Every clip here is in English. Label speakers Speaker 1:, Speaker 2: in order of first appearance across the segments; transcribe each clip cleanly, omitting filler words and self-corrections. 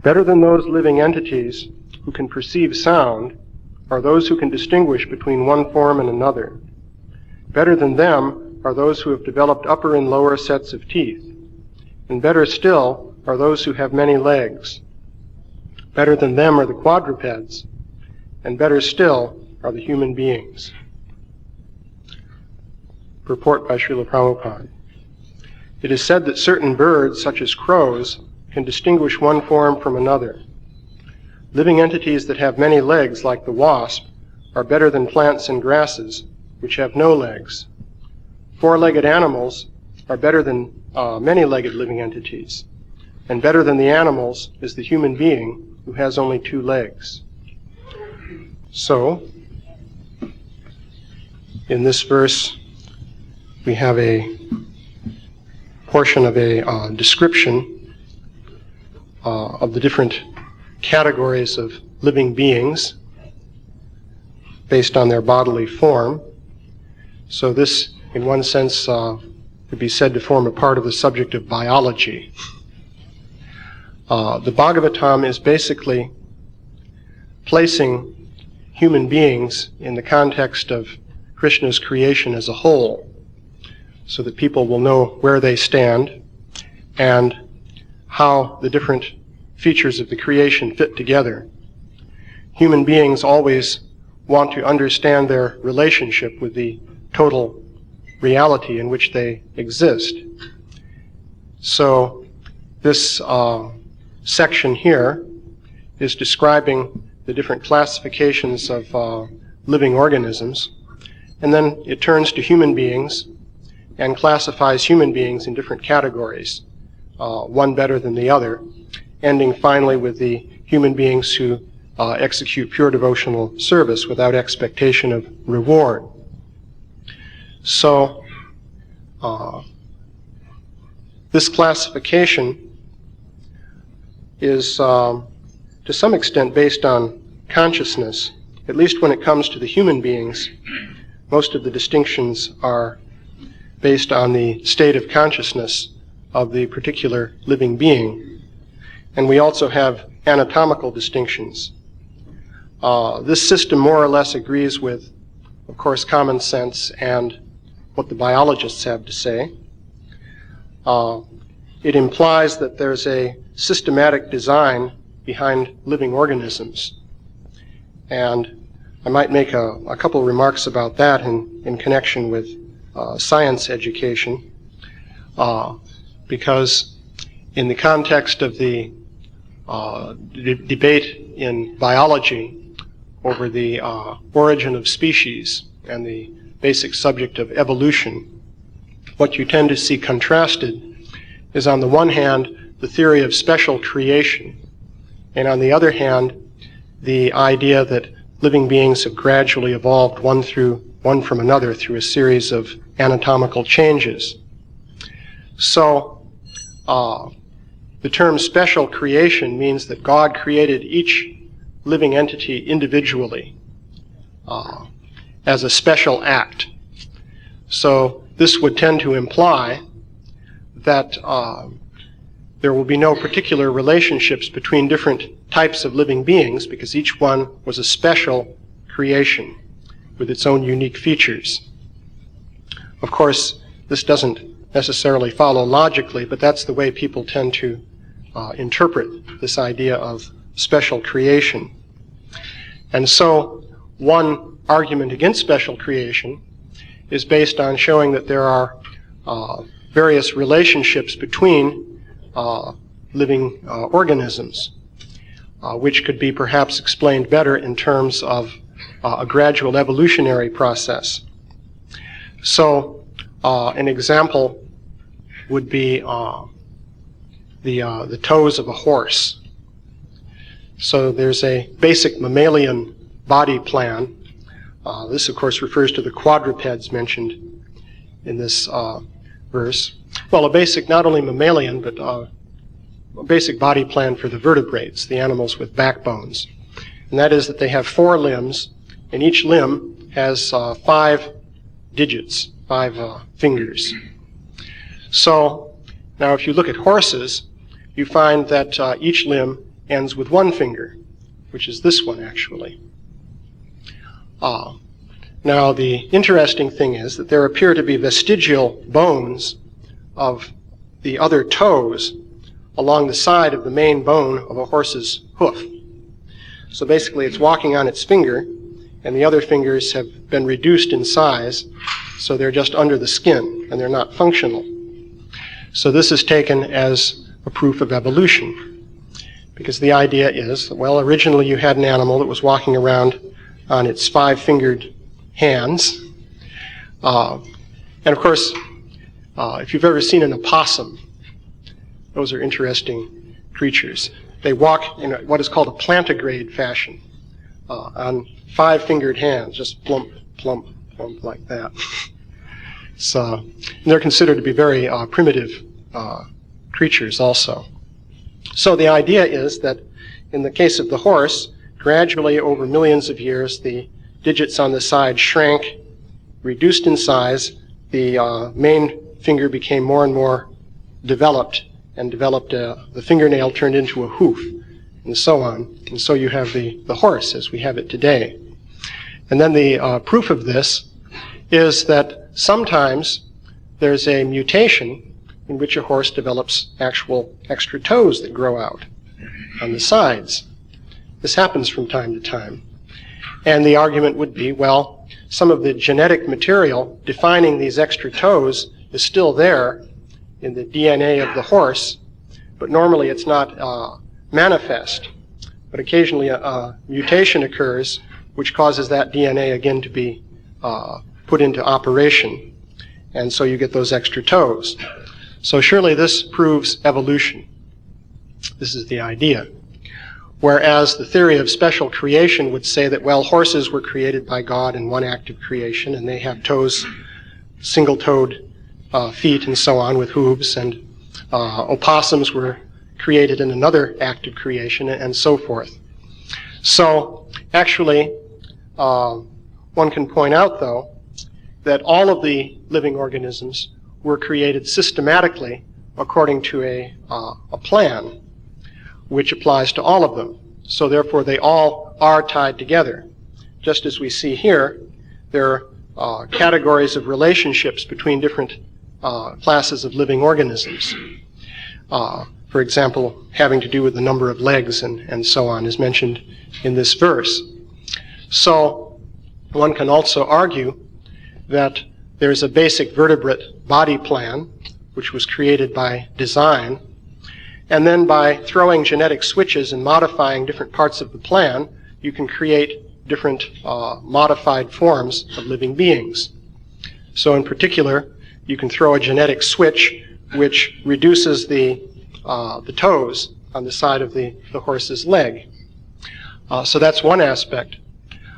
Speaker 1: Better than those living entities who can perceive sound are those who can distinguish between one form and another. Better than them are those who have developed upper and lower sets of teeth. And better still are those who have many legs. Better than them are the quadrupeds. And better still are the human beings. Purport by Śrīla Prabhupāda. It is said that certain birds, such as crows, can distinguish one form from another. Living entities that have many legs, like the wasp, are better than plants and grasses, which have no legs. Four-legged animals are better than many-legged living entities, and better than the animals is the human being who has only 2 legs. So, in this verse, we have a portion of a description of the different categories of living beings based on their bodily form. So this, in one sense, could be said to form a part of the subject of biology. The Bhagavatam is basically placing human beings in the context of Krishna's creation as a whole, so that people will know where they stand and how the different features of the creation fit together. Human beings always want to understand their relationship with the total reality in which they exist. So this section here is describing the different classifications of living organisms, and then it turns to human beings and classifies human beings in different categories, one better than the other, ending finally with the human beings who execute pure devotional service without expectation of reward. So, this classification is to some extent based on consciousness. At least when it comes to the human beings, most of the distinctions are based on the state of consciousness of the particular living being. And we also have anatomical distinctions. This system more or less agrees with, of course, common sense and what the biologists have to say. It implies that there's a systematic design behind living organisms. And I might make a couple remarks about that in connection with science education, because in the context of the debate in biology over the origin of species and the basic subject of evolution, what you tend to see contrasted is, on the one hand, the theory of special creation, and on the other hand, the idea that living beings have gradually evolved one from another through a series of anatomical changes. So, the term special creation means that God created each living entity individually as a special act. So this would tend to imply that there will be no particular relationships between different types of living beings, because each one was a special creation with its own unique features. Of course, this doesn't necessarily follow logically, but that's the way people tend to interpret this idea of special creation. And so one argument against special creation is based on showing that there are various relationships between living organisms, which could be perhaps explained better in terms of a gradual evolutionary process. So an example would be the toes of a horse. So there's a basic mammalian body plan. This, of course, refers to the quadrupeds mentioned in this verse. Well, a basic, not only mammalian, but a basic body plan for the vertebrates, the animals with backbones. And that is that they have 4 limbs, and each limb has 5 digits, 5 fingers. So, now if you look at horses, you find that each limb ends with one finger, which is this one actually. Now the interesting thing is that there appear to be vestigial bones of the other toes along the side of the main bone of a horse's hoof. So basically it's walking on its finger, and the other fingers have been reduced in size, so they're just under the skin, and they're not functional. So this is taken as a proof of evolution, because the idea is that, well, originally you had an animal that was walking around on its 5-fingered hands. And of course, if you've ever seen an opossum, those are interesting creatures. They walk in what is called a plantigrade fashion, on 5-fingered hands, just plump, plump, plump like that. So they're considered to be very primitive creatures also. So the idea is that in the case of the horse, gradually over millions of years, the digits on the side shrank, reduced in size, the main finger became more and more developed, and the fingernail turned into a hoof, and so on. And so you have the horse as we have it today. And then the proof of this is that sometimes there's a mutation in which a horse develops actual extra toes that grow out on the sides. This happens from time to time. And the argument would be, well, some of the genetic material defining these extra toes is still there in the DNA of the horse, but normally it's not manifest. But occasionally a mutation occurs which causes that DNA again to be put into operation. And so you get those extra toes. So surely this proves evolution. This is the idea. Whereas the theory of special creation would say that, well, horses were created by God in one act of creation, and they have toes, single-toed feet and so on with hooves, and opossums were created in another act of creation, and so forth. So actually, one can point out, though, that all of the living organisms were created systematically according to a plan, which applies to all of them. So therefore, they all are tied together. Just as we see here, there are categories of relationships between different classes of living organisms. For example, having to do with the number of legs and so on is mentioned in this verse. So one can also argue that there's a basic vertebrate body plan, which was created by design, and then by throwing genetic switches and modifying different parts of the plan, you can create different modified forms of living beings. So in particular, you can throw a genetic switch which reduces the toes on the side of the horse's leg. So that's one aspect.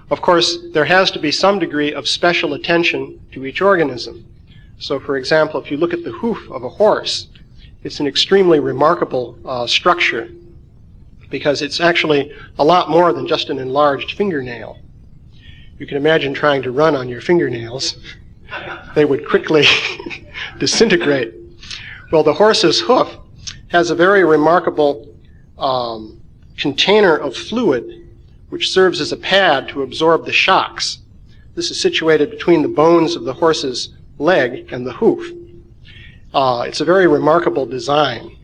Speaker 1: Of course, there has to be some degree of special attention to each organism. So for example, if you look at the hoof of a horse, it's an extremely remarkable structure, because it's actually a lot more than just an enlarged fingernail. You can imagine trying to run on your fingernails. They would quickly disintegrate. Well, the horse's hoof has a very remarkable container of fluid which serves as a pad to absorb the shocks. This is situated between the bones of the horse's leg and the hoof. It's a very remarkable design.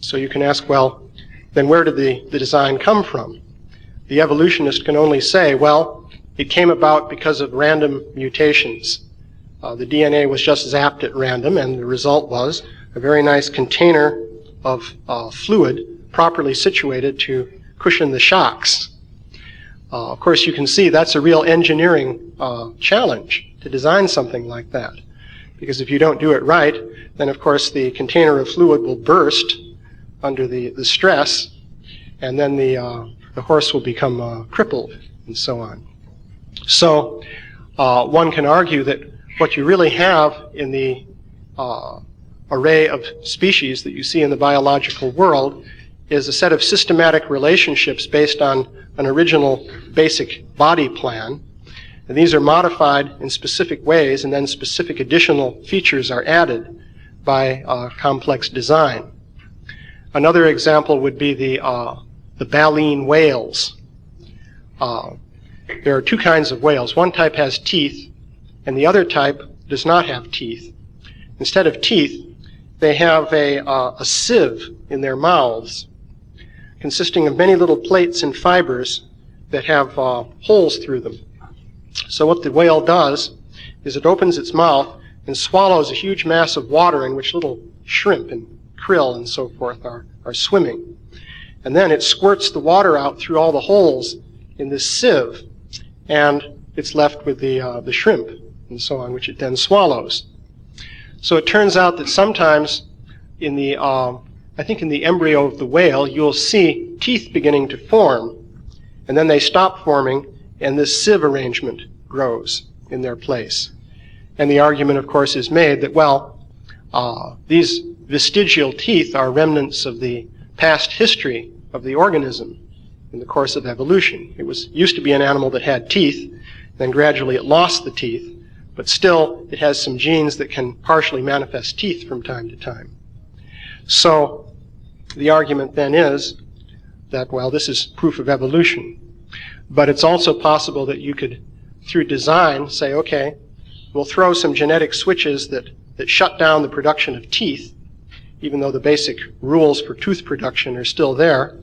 Speaker 1: So you can ask, well, then where did the design come from? The evolutionist can only say, well, it came about because of random mutations. The DNA was just zapped at random, and the result was a very nice container of fluid properly situated to cushion the shocks. Of course, you can see that's a real engineering challenge to design something like that. Because if you don't do it right, then of course the container of fluid will burst under the stress, and then the horse will become crippled, and so on. So one can argue that what you really have in the array of species that you see in the biological world is a set of systematic relationships based on an original basic body plan. And these are modified in specific ways, and then specific additional features are added by complex design. Another example would be the the baleen whales. There are two kinds of whales. One type has teeth, and the other type does not have teeth. Instead of teeth, they have a sieve in their mouths, consisting of many little plates and fibers that have holes through them. So what the whale does is it opens its mouth and swallows a huge mass of water in which little shrimp and krill and so forth are swimming. And then it squirts the water out through all the holes in this sieve, and it's left with the shrimp and so on, which it then swallows. So it turns out that sometimes in the, I think in the embryo of the whale, you'll see teeth beginning to form, and then they stop forming, and this sieve arrangement grows in their place. And the argument, of course, is made that, well, these vestigial teeth are remnants of the past history of the organism in the course of evolution. It used to be an animal that had teeth, then gradually it lost the teeth, but still it has some genes that can partially manifest teeth from time to time. So the argument then is that, well, this is proof of evolution. But it's also possible that you could, through design, say, okay, we'll throw some genetic switches that shut down the production of teeth, even though the basic rules for tooth production are still there.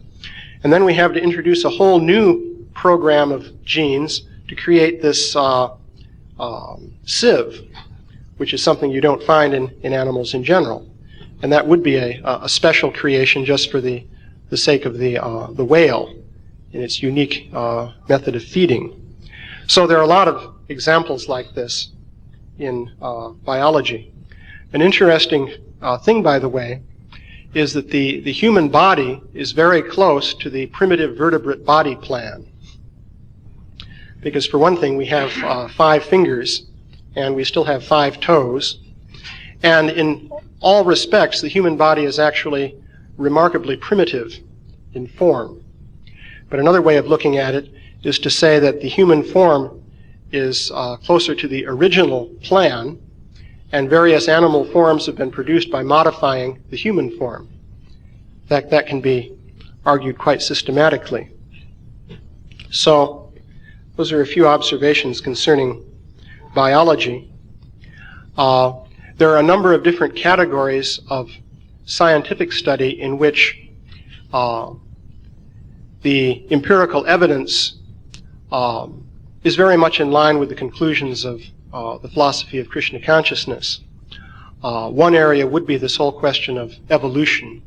Speaker 1: And then we have to introduce a whole new program of genes to create this sieve, which is something you don't find in animals in general. And that would be a special creation just for the sake of the whale in its unique method of feeding. So there are a lot of examples like this in biology. An interesting thing, by the way, is that the human body is very close to the primitive vertebrate body plan. Because for one thing, we have 5 fingers, and we still have 5 toes. And in all respects, the human body is actually remarkably primitive in form. But another way of looking at it is to say that the human form is closer to the original plan, and various animal forms have been produced by modifying the human form. In fact, that can be argued quite systematically. So, those are a few observations concerning biology. There are a number of different categories of scientific study in which the empirical evidence is very much in line with the conclusions of the philosophy of Krishna consciousness. One area would be this whole question of evolution,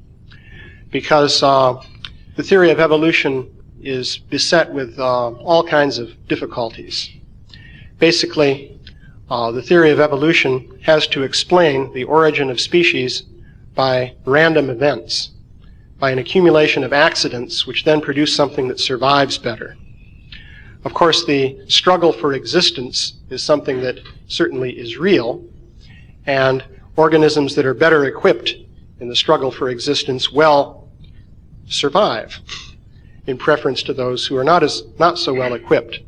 Speaker 1: because the theory of evolution is beset with all kinds of difficulties. Basically, the theory of evolution has to explain the origin of species by random events, by an accumulation of accidents which then produce something that survives better. Of course, the struggle for existence is something that certainly is real, and organisms that are better equipped in the struggle for existence will survive, in preference to those who are not so well equipped.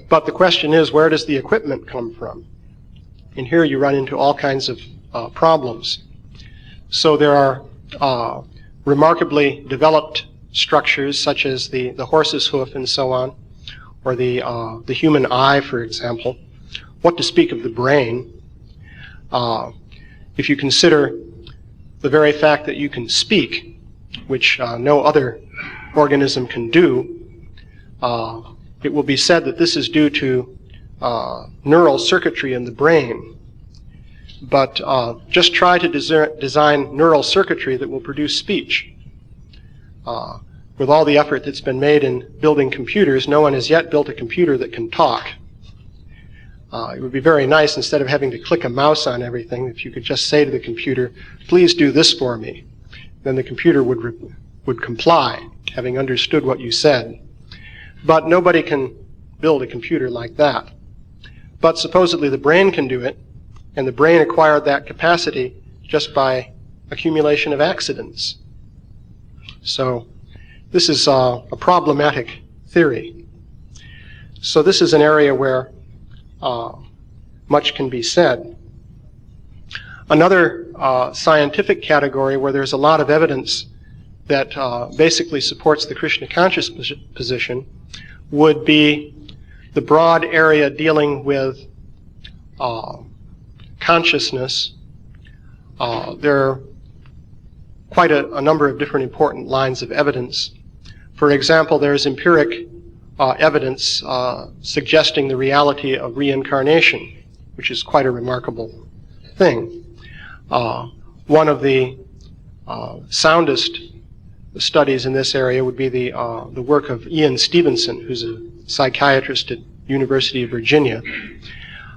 Speaker 1: But the question is, where does the equipment come from? And here you run into all kinds of problems. So there are remarkably developed structures, such as the horse's hoof and so on, or the human eye, for example. What to speak of the brain? If you consider the very fact that you can speak, which no other organism can do, it will be said that this is due to neural circuitry in the brain. But just try to design neural circuitry that will produce speech. With all the effort that's been made in building computers, no one has yet built a computer that can talk. It would be very nice, instead of having to click a mouse on everything, if you could just say to the computer, please do this for me. Then the computer would comply, having understood what you said. But nobody can build a computer like that. But supposedly the brain can do it, and the brain acquired that capacity just by accumulation of accidents. So this is a problematic theory. So this is an area where much can be said. Another scientific category where there's a lot of evidence that basically supports the Krishna conscious position would be the broad area dealing with consciousness. There are quite a number of different important lines of evidence. For example, there is empiric evidence suggesting the reality of reincarnation, which is quite a remarkable thing. One of the soundest studies in this area would be the work of Ian Stevenson, who's a psychiatrist at University of Virginia,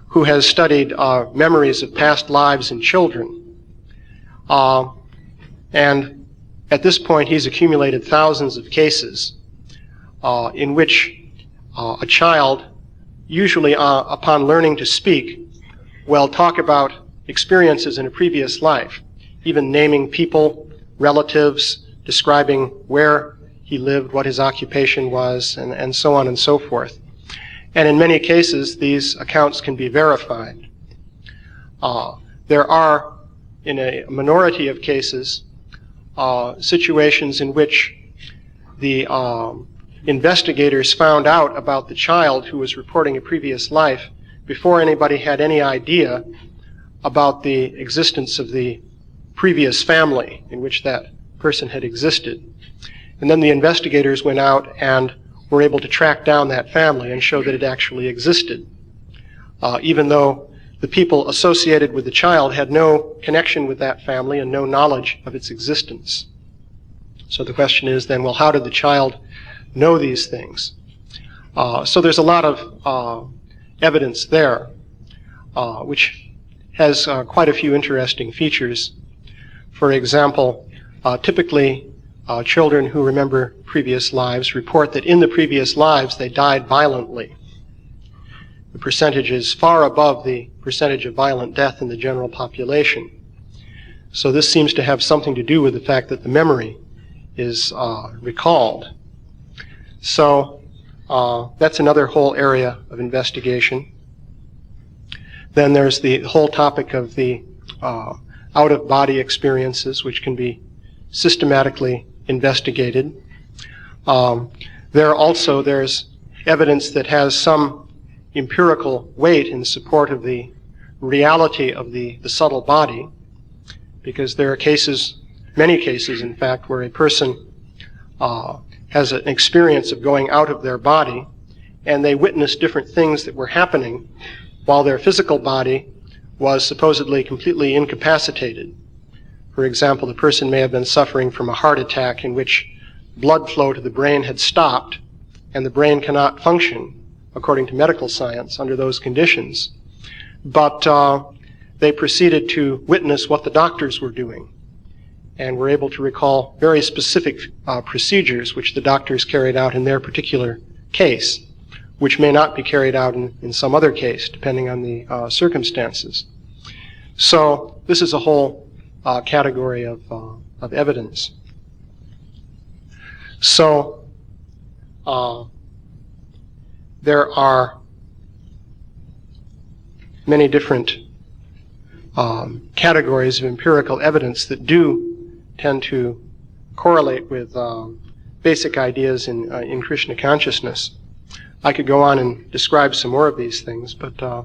Speaker 1: who has studied memories of past lives in children. And at this point, he's accumulated thousands of cases in which a child, usually upon learning to speak, will talk about experiences in a previous life, even naming people, relatives, describing where he lived, what his occupation was, and so on and so forth. And in many cases, these accounts can be verified. There are, in a minority of cases, situations in which the investigators found out about the child who was reporting a previous life before anybody had any idea about the existence of the previous family in which that person had existed. And then the investigators went out and were able to track down that family and show that it actually existed, even though the people associated with the child had no connection with that family and no knowledge of its existence. So the question is then, well, how did the child know these things? So there's a lot of evidence there, which has quite a few interesting features. For example, typically children who remember previous lives report that in the previous lives they died violently. The percentage is far above the percentage of violent death in the general population. So this seems to have something to do with the fact that the memory is recalled. So that's another whole area of investigation. Then there's the whole topic of the out-of-body experiences, which can be systematically investigated. There's evidence that has some empirical weight in support of the reality of the subtle body, because there are cases, many cases in fact, where a person has an experience of going out of their body and they witness different things that were happening while their physical body was supposedly completely incapacitated. For example, the person may have been suffering from a heart attack in which blood flow to the brain had stopped and the brain cannot function according to medical science under those conditions. But they proceeded to witness what the doctors were doing and were able to recall very specific procedures which the doctors carried out in their particular case, which may not be carried out in some other case, depending on the circumstances. So this is a whole category of evidence. So there are many different categories of empirical evidence that do tend to correlate with basic ideas in Krishna consciousness. I could go on and describe some more of these things, but are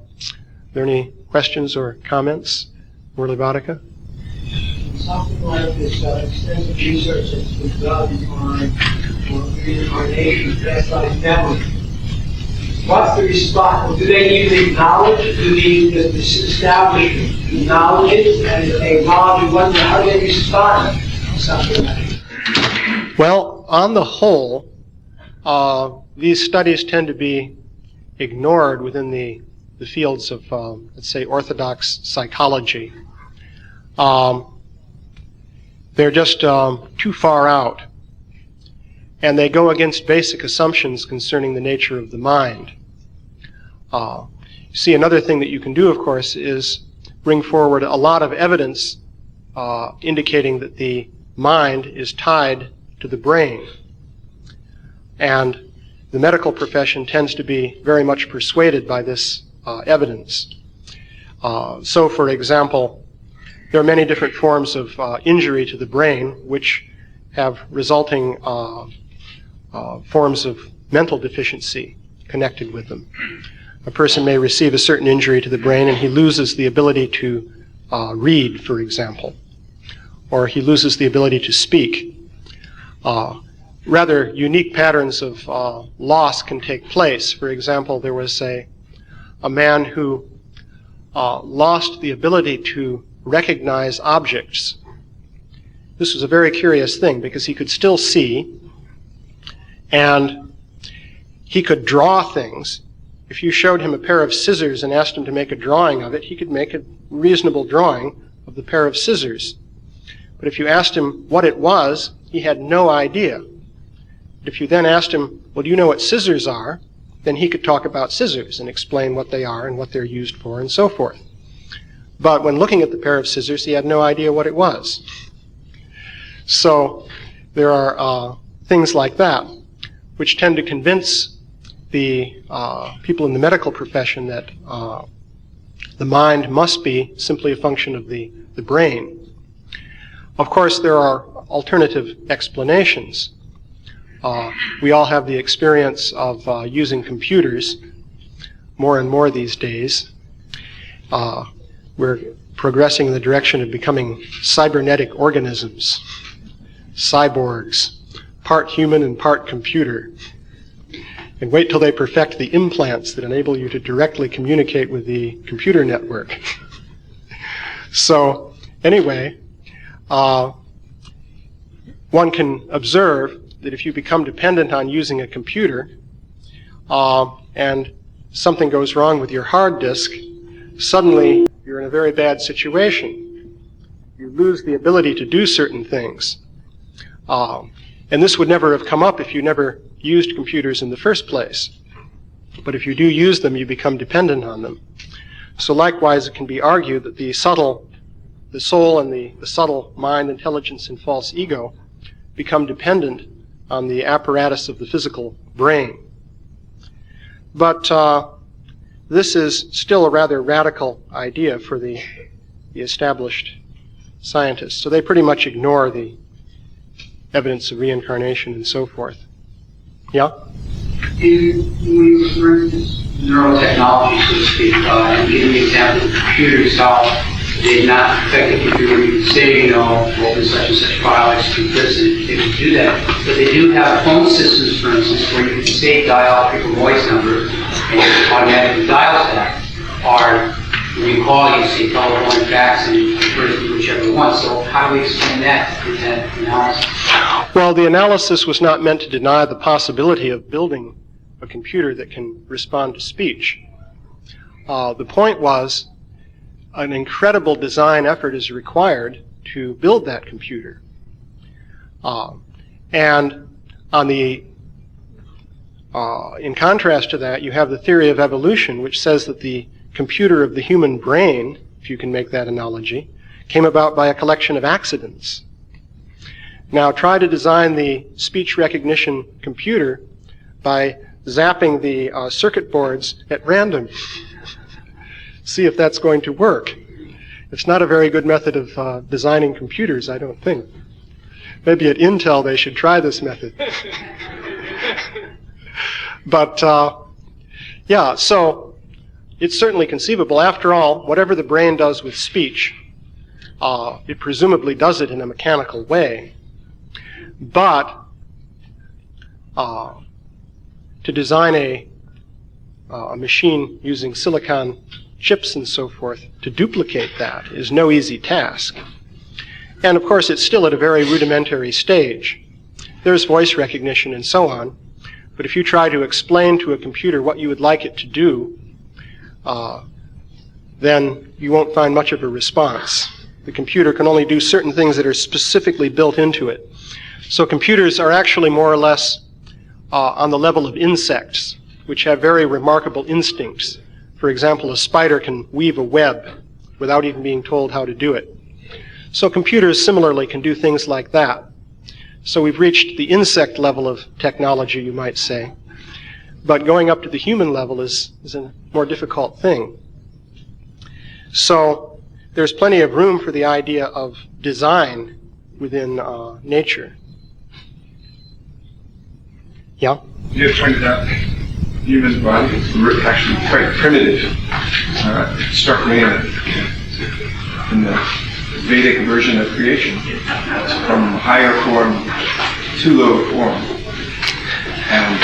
Speaker 1: there any questions or comments? Murli Bhattaka?
Speaker 2: Something like this extensive research that's been done on reincarnation, that's like memory. What's the response? Do they even acknowledge the establishment, the knowledge, and they acknowledge what, how do they respond to something like that?
Speaker 1: Well, on the whole, these studies tend to be ignored within the fields of, let's say, orthodox psychology. They're just too far out, and they go against basic assumptions concerning the nature of the mind. See, another thing that you can do, of course, is bring forward a lot of evidence indicating that the mind is tied to the brain. And the medical profession tends to be very much persuaded by this evidence. So, for example, there are many different forms of injury to the brain which have resulting forms of mental deficiency connected with them. A person may receive a certain injury to the brain and he loses the ability to read, for example, or he loses the ability to speak. Rather unique patterns of loss can take place. For example, there was a man who lost the ability to recognize objects. This was a very curious thing because he could still see and he could draw things. If you showed him a pair of scissors and asked him to make a drawing of it, he could make a reasonable drawing of the pair of scissors. But if you asked him what it was, he had no idea. But if you then asked him, well, do you know what scissors are? Then he could talk about scissors and explain what they are and what they're used for and so forth. But when looking at the pair of scissors, he had no idea what it was. So there are things like that which tend to convince the people in the medical profession that the mind must be simply a function of the brain. Of course, there are alternative explanations. We all have the experience of using computers more and more these days. We're progressing in the direction of becoming cybernetic organisms, cyborgs, part human and part computer. And wait till they perfect the implants that enable you to directly communicate with the computer network. So, anyway, one can observe that if you become dependent on using a computer and something goes wrong with your hard disk, suddenly you're in a very bad situation. You lose the ability to do certain things. And this would never have come up if you never used computers in the first place. But if you do use them, you become dependent on them. So likewise, it can be argued that the soul and the subtle mind, intelligence, and false ego become dependent on the apparatus of the physical brain. But this is still a rather radical idea for the established scientists. So they pretty much ignore the evidence of reincarnation and so forth. Yeah?
Speaker 3: When you refer to this neurotechnology, so to speak, and giving the example of computers, how they not affect the computer, you can say, open such and such file, it's complicit, they can do that. But they do have phone systems, for instance, where you can say dial, pick a voice number, and it automatically dials that. Or when you call, you say telephone, fax, and it refers to whichever one. So how do we explain that in that analysis?
Speaker 1: Well, the analysis was not meant to deny the possibility of building a computer that can respond to speech. The point was an incredible design effort is required to build that computer. And in contrast to that, you have the theory of evolution, which says that the computer of the human brain, if you can make that analogy, came about by a collection of accidents. Now try to design the speech recognition computer by zapping the circuit boards at random. See if that's going to work. It's not a very good method of designing computers, I don't think. Maybe at Intel they should try this method. But, yeah, so it's certainly conceivable. After all, whatever the brain does with speech, it presumably does it in a mechanical way. But to design a machine using silicon chips and so forth to duplicate that is no easy task. And of course, it's still at a very rudimentary stage. There's voice recognition and so on. But if you try to explain to a computer what you would like it to do, then you won't find much of a response. The computer can only do certain things that are specifically built into it. So computers are actually more or less on the level of insects, which have very remarkable instincts. For example, a spider can weave a web without even being told how to do it. So computers similarly can do things like that. So we've reached the insect level of technology, you might say. But going up to the human level is a more difficult thing. So there's plenty of room for the idea of design within nature. Yeah?
Speaker 4: You had pointed out the human body is actually quite primitive. It struck me in the Vedic version of creation, from higher form to lower form. And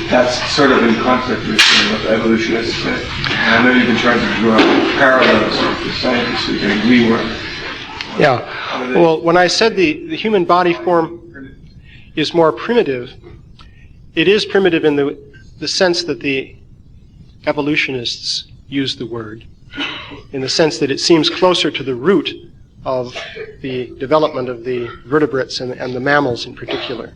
Speaker 4: that's sort of in conflict with what evolutionists say. And I know you've been trying to draw parallels with the scientists who think we were.
Speaker 1: Yeah. Well, when I said the human body form is more primitive, it is primitive in the sense that the evolutionists use the word, in the sense that it seems closer to the root of the development of the vertebrates and the mammals in particular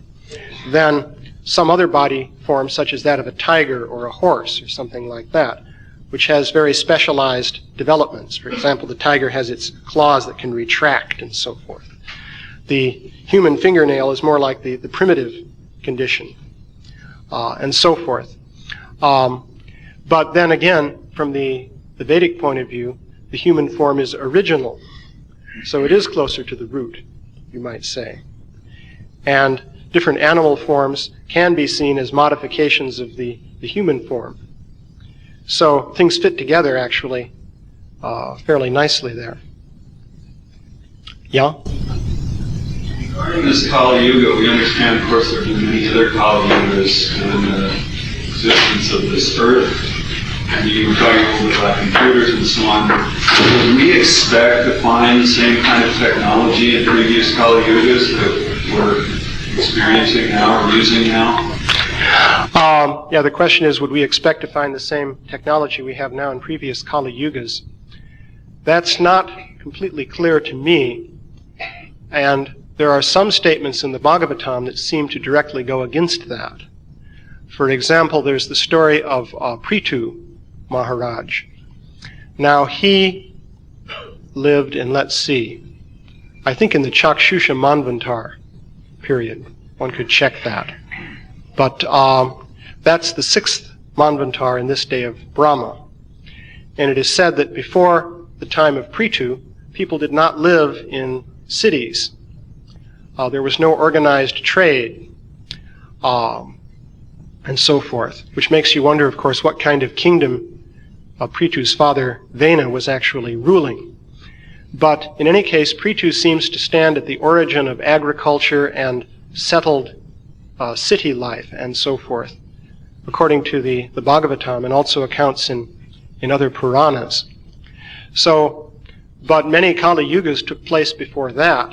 Speaker 1: than some other body form such as that of a tiger or a horse or something like that, which has very specialized developments. For example, the tiger has its claws that can retract and so forth. The human fingernail is more like the primitive condition, and so forth. But then again, from the Vedic point of view, the human form is original. So it is closer to the root, you might say. And different animal forms can be seen as modifications of the human form. So things fit together, actually, fairly nicely there. Yeah?
Speaker 5: Regarding this Kali Yuga, we understand, of course, there have been many other Kali Yugas in the existence of this earth. And you were talking a little bit about computers and so on. Would we expect to find the same kind of technology in previous Kali Yugas that we're experiencing now or using now?
Speaker 1: Yeah, the question is, would we expect to find the same technology we have now in previous Kali Yugas? That's not completely clear to me, and there are some statements in the Bhagavatam that seem to directly go against that. For example, there's the story of Prithu Maharaj. Now, he lived in, let's see, I think in the Chakshusha Manvantar period. One could check that. But that's the 6th Manvantar in this day of Brahma. And it is said that before the time of Prithu, people did not live in cities. There was no organized trade, and so forth, which makes you wonder, of course, what kind of kingdom Prithu's father Vena was actually ruling. But in any case, Prithu seems to stand at the origin of agriculture and settled city life and so forth, according to the Bhagavatam, and also accounts in other Puranas. So, but many Kali Yugas took place before that.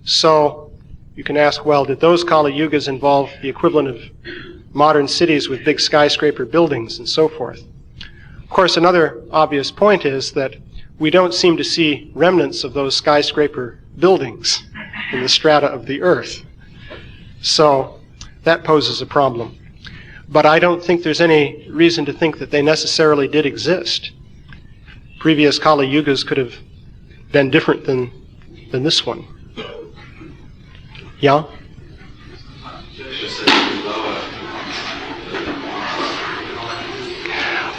Speaker 1: So you can ask, well, did those Kali Yugas involve the equivalent of modern cities with big skyscraper buildings and so forth? Of course, another obvious point is that we don't seem to see remnants of those skyscraper buildings in the strata of the earth. So that poses a problem. But I don't think there's any reason to think that they necessarily did exist. Previous Kali Yugas could have been different than this one. Yeah?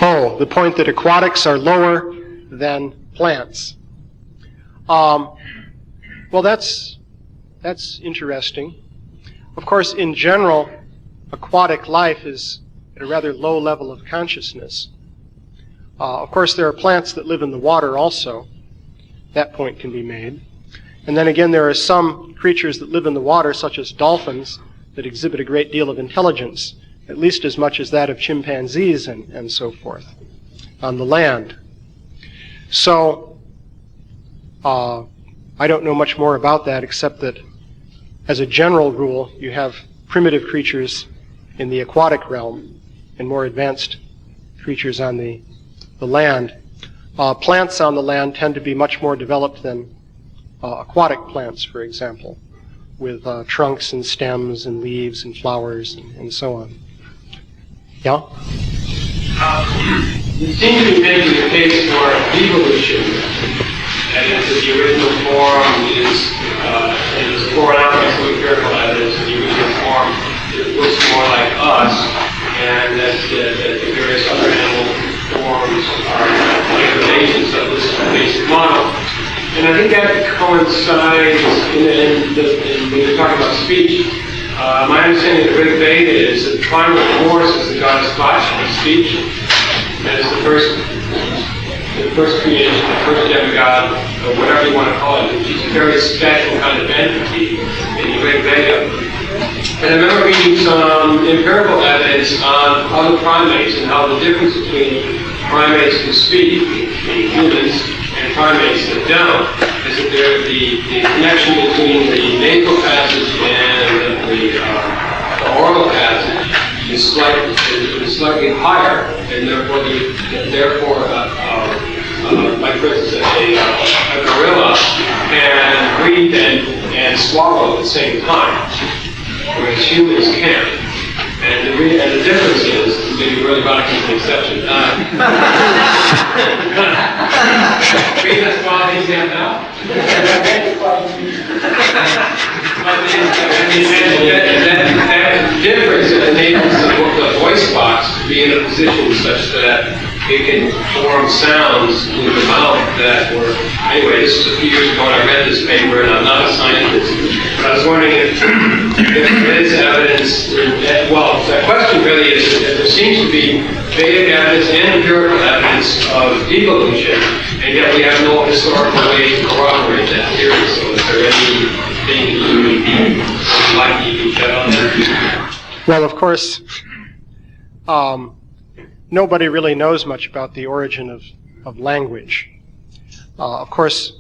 Speaker 1: Oh, the point that aquatics are lower than plants. Well, that's interesting. Of course, in general, aquatic life is at a rather low level of consciousness. Of course, there are plants that live in the water also. That point can be made. And then again, there are some creatures that live in the water, such as dolphins, that exhibit a great deal of intelligence, at least as much as that of chimpanzees and so forth, on the land. So, I don't know much more about that, except that, as a general rule, you have primitive creatures in the aquatic realm and more advanced creatures on the land. Plants on the land tend to be much more developed than aquatic plants, for example, with trunks and stems and leaves and flowers and so on. Yeah?
Speaker 2: You seem to be making a case for evolution, that is, that the original form is for an absolute empirical evidence, that the original form looks more like us, and that the various other animal forms are derivations of this basic model. And I think that coincides, when you're talking about speech, My understanding of the Rig Veda is that the primal force is the goddess Vacha, speech, and it's the first creation, the first demigod, or whatever you want to call it. She's a very special kind of entity in the Rig Veda. And I remember reading some empirical evidence on other primates and how the difference between primates who speak, meaning humans, and primates that don't, is that the connection between the nasal passage and the oral passage is slightly higher, and therefore, like for instance, a gorilla can breathe and swallow at the same time, whereas humans can't. And the difference is, maybe really Radical is an exception. Breathe and swallow these hands out. That difference enables the voice box to be in a position such that it can form sounds with the mouth that were, anyway, this was a few years ago when I read this paper, and I'm not a scientist, but I was wondering if there is evidence, well, the question really is that there seems to be Vedic evidence and empirical evidence of evolution, and yet we have no historical way to corroborate that theory, so is there anything you would like to shed on that?
Speaker 1: Well, of course, nobody really knows much about the origin of language. Of course,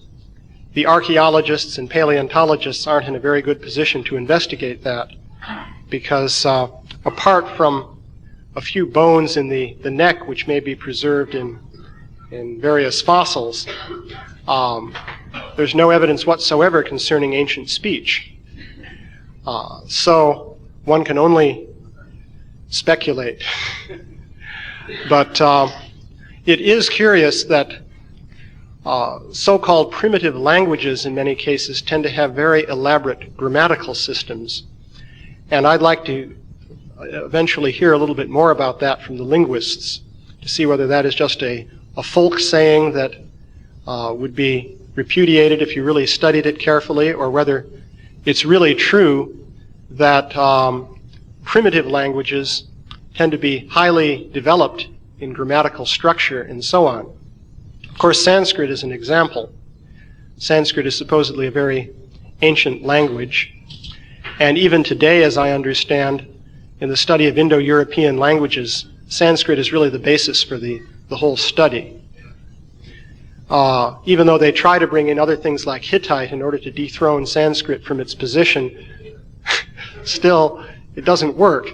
Speaker 1: the archaeologists and paleontologists aren't in a very good position to investigate that, because apart from a few bones in the neck, which may be preserved in various fossils, there's no evidence whatsoever concerning ancient speech. So one can only speculate. But it is curious that so-called primitive languages in many cases tend to have very elaborate grammatical systems. And I'd like to eventually hear a little bit more about that from the linguists to see whether that is just a folk saying that would be repudiated if you really studied it carefully, or whether it's really true that primitive languages tend to be highly developed in grammatical structure and so on. Of course, Sanskrit is an example. Sanskrit is supposedly a very ancient language, and even today, as I understand, in the study of Indo-European languages, Sanskrit is really the basis for the whole study. Even though they try to bring in other things like Hittite in order to dethrone Sanskrit from its position, still, it doesn't work.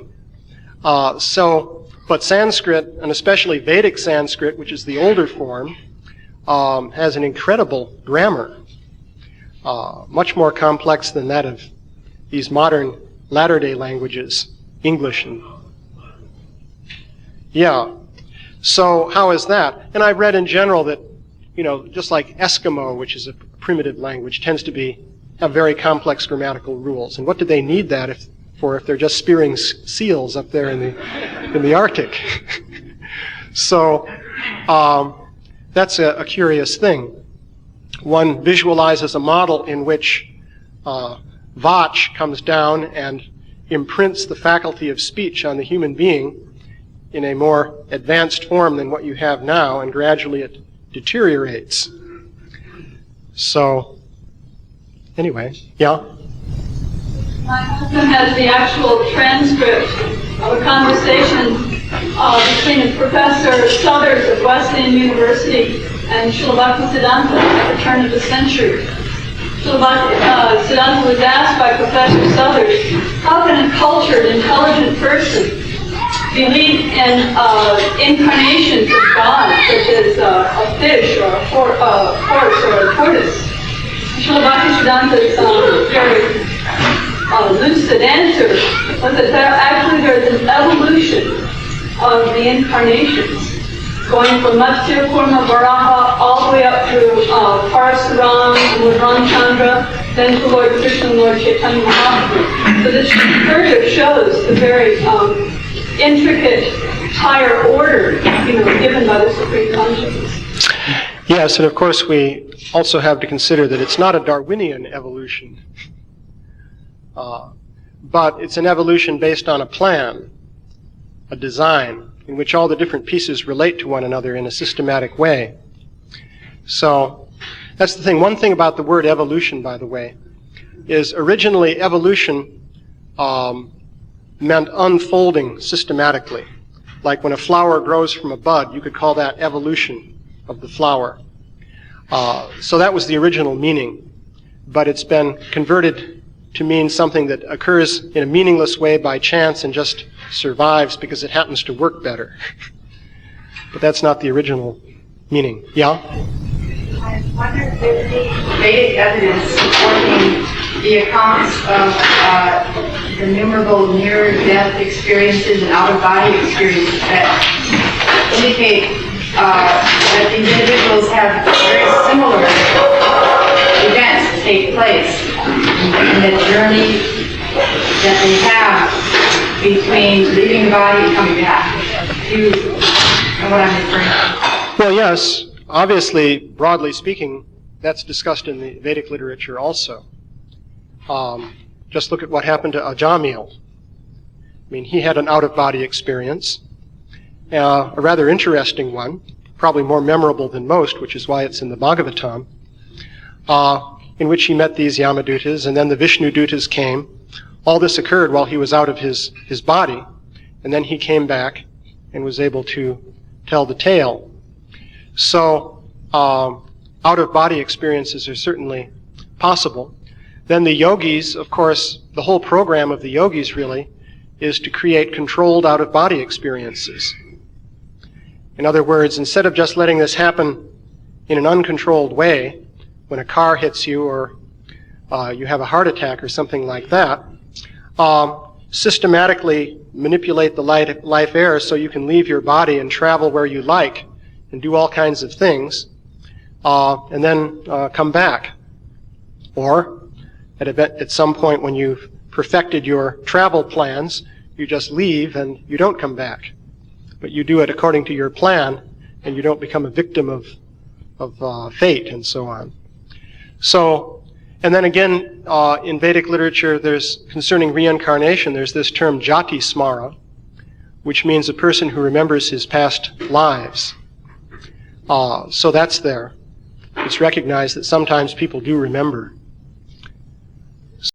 Speaker 1: But Sanskrit, and especially Vedic Sanskrit, which is the older form, has an incredible grammar, much more complex than that of these modern latter-day languages, English. So how is that? And I've read in general that, just like Eskimo, which is a primitive language, tends to have very complex grammatical rules. And what do they need that if they're just spearing seals up there in the Arctic? So that's a curious thing. One visualizes a model in which Vach comes down and imprints the faculty of speech on the human being in a more advanced form than what you have now, and gradually it deteriorates. So, anyway, yeah?
Speaker 6: My husband has the actual transcript of a conversation between Professor Southers of Wesleyan University and Śrīla Siddhanta at the turn of the century. Śrīla Siddhanta was asked by Professor Southers, how can a cultured, intelligent person believe in incarnations of God, such as a fish or a horse or a tortoise? Śrīla Siddhanta's very lucid answer was that there is an evolution of the incarnations, going from Matsya Kurma Varaha all the way up through Parasuram, Ramchandra, then to Lord Krishna and Lord Chaitanya Mahaprabhu. So this further shows the very intricate higher order, given by the Supreme Consciousness.
Speaker 1: Yes, and of course we also have to consider that it's not a Darwinian evolution. but it's an evolution based on a plan, a design, in which all the different pieces relate to one another in a systematic way. So that's the thing. One thing about the word evolution, by the way, is originally evolution meant unfolding systematically. Like when a flower grows from a bud, you could call that evolution of the flower. So that was the original meaning. But it's been converted to mean something that occurs in a meaningless way by chance and just survives because it happens to work better. But that's not the original meaning. Yeah?
Speaker 7: I wonder if there's any Vedic evidence supporting the accounts of innumerable near-death experiences and out-of-body experiences that indicate that these individuals have very similar events that take place in the journey that they have between leaving the body and coming back. Do you know what I'm referring to?
Speaker 1: Well, yes. Obviously, broadly speaking, that's discussed in the Vedic literature also. Just look at what happened to Ajamil. I mean, he had an out-of-body experience, a rather interesting one, probably more memorable than most, which is why it's in the Bhagavatam, in which he met these Yamadutas, and then the Vishnu Dutas came. All this occurred while he was out of his body, and then he came back and was able to tell the tale. So, out-of-body experiences are certainly possible. Then the yogis, of course, the whole program of the yogis really is to create controlled out-of-body experiences. In other words, instead of just letting this happen in an uncontrolled way, when a car hits you or you have a heart attack or something like that, systematically manipulate the life air so you can leave your body and travel where you like and do all kinds of things, and then come back. Or at some point when you've perfected your travel plans, you just leave and you don't come back. But you do it according to your plan, and you don't become a victim of fate and so on. So, and then again, in Vedic literature, there's, concerning reincarnation, there's this term jati smara, which means a person who remembers his past lives. So that's there. It's recognized that sometimes people do remember.